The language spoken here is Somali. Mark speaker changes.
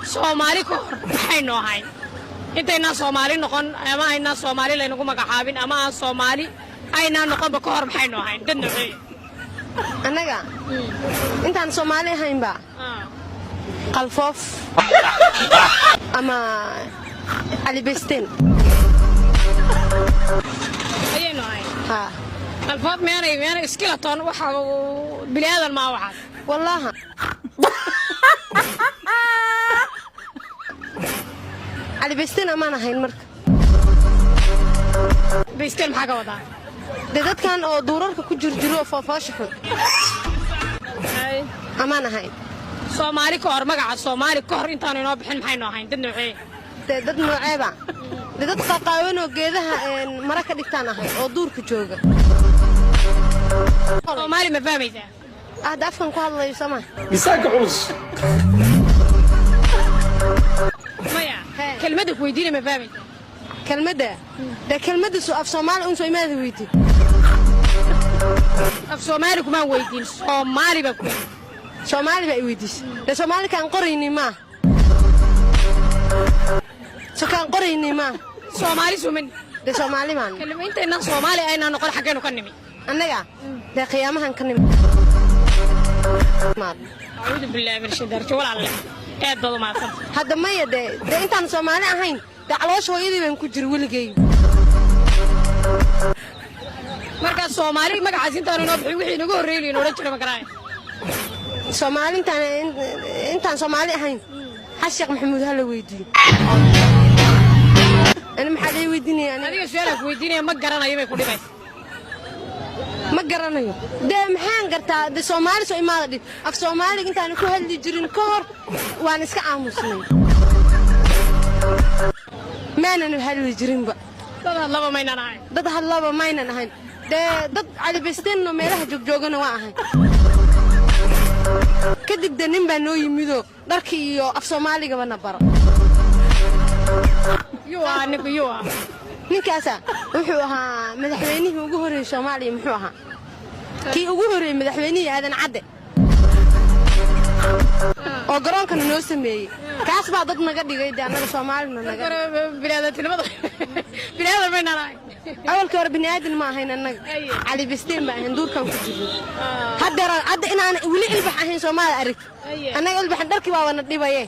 Speaker 1: Soomaali ko maxay noo hayn intayna Soomaali noqon ama ayna Soomaali leenagu magacaabin ama aan Soomaali ayna noqon ba ka hor maxay noo hayn dad nocay
Speaker 2: anaga intaan Soomaali ahayn ba qalfoof ama Ali Bestin
Speaker 1: ayay noo hayn
Speaker 2: ha
Speaker 1: qalfoof meena skeleton waxa bilaadan ma waxa
Speaker 2: wallahi Ali Bestin ama ahayn marka
Speaker 1: Bestin maxaa ka wadaa
Speaker 2: dadkan oo duurarka ku jirjiro faafaasho
Speaker 1: ay
Speaker 2: ama ahayn
Speaker 1: Soomaali ka hor magaca Soomaali ka hor intaan inoo bixin maxay noo hayn dad nocay
Speaker 2: dad nooceeba dad qaqaawan oo geedaha mara ka dhigtaan ahay oo duurka jooga
Speaker 1: Soomaali ma fahmaysaa
Speaker 2: afkan ku hadlayo sama
Speaker 3: misaanka culus
Speaker 1: maya kelmadda ku weydiinay ma fahmaysaa
Speaker 2: kelmadda kelmadda soo af Soomaali un soo imaad weyti
Speaker 1: af Soomaali kuma weydiin Soomaali ba ku
Speaker 2: Soomaali ba weydis Soomaali kan qorayni ma kan qorayni ma
Speaker 1: Soomaali sumin
Speaker 2: Soomaali maan
Speaker 1: kelmadda Soomaali ayna noqon xageenu ka nimi
Speaker 2: annaga qiyaamahan ka nimi
Speaker 1: أعوذ بالله من الشيطان الرجيم ولا الله أدو ما صار
Speaker 2: هذا ما يده أنت عن سومالي أهين ده على شو يدي بنكجر ولقي
Speaker 1: مركز سومالي ما عايزين تاني نبحي وحين نقول ريلي نورجنا مكراي
Speaker 2: سومالي أنت عن سومالي أهين حشق محمود هلا ويدي أنا محلي ويديني أنا
Speaker 1: هذه سؤالك ويديني ما قرنا يوم يكون بس
Speaker 2: ما قرناyo de maxaan gartaa de Soomaali soo imaadid af Soomaali intaan ku hadli jirin koor waan iska aamusnay maanan hadli jirin ba dad hadlaba maynan ahayn de dad Ali Bestin no meelaha joogjoogana waa ahayn kadib de nin baa noo yimido dharkii iyo af Soomaaliga bana baro
Speaker 1: yoo
Speaker 2: ninkaasa wuxuu ahaa madaxweynihii ugu horeeyay Soomaaliya muxuu ahaa kii ugu horeeyay madaxweynihii aadan cadde oo garoonka noo sameeyay kaas baa dad naga dhigay anaga Soomaalina naga
Speaker 1: bilaadan ma naraay
Speaker 2: awalka hore bini'aadan ma ahayn anaga Ali Bestin baa ahayn duurkan ku jiro hadda inaan wali ilbax ahayn Soomaali arag anaga ilbax dharkii baa wana dhibaye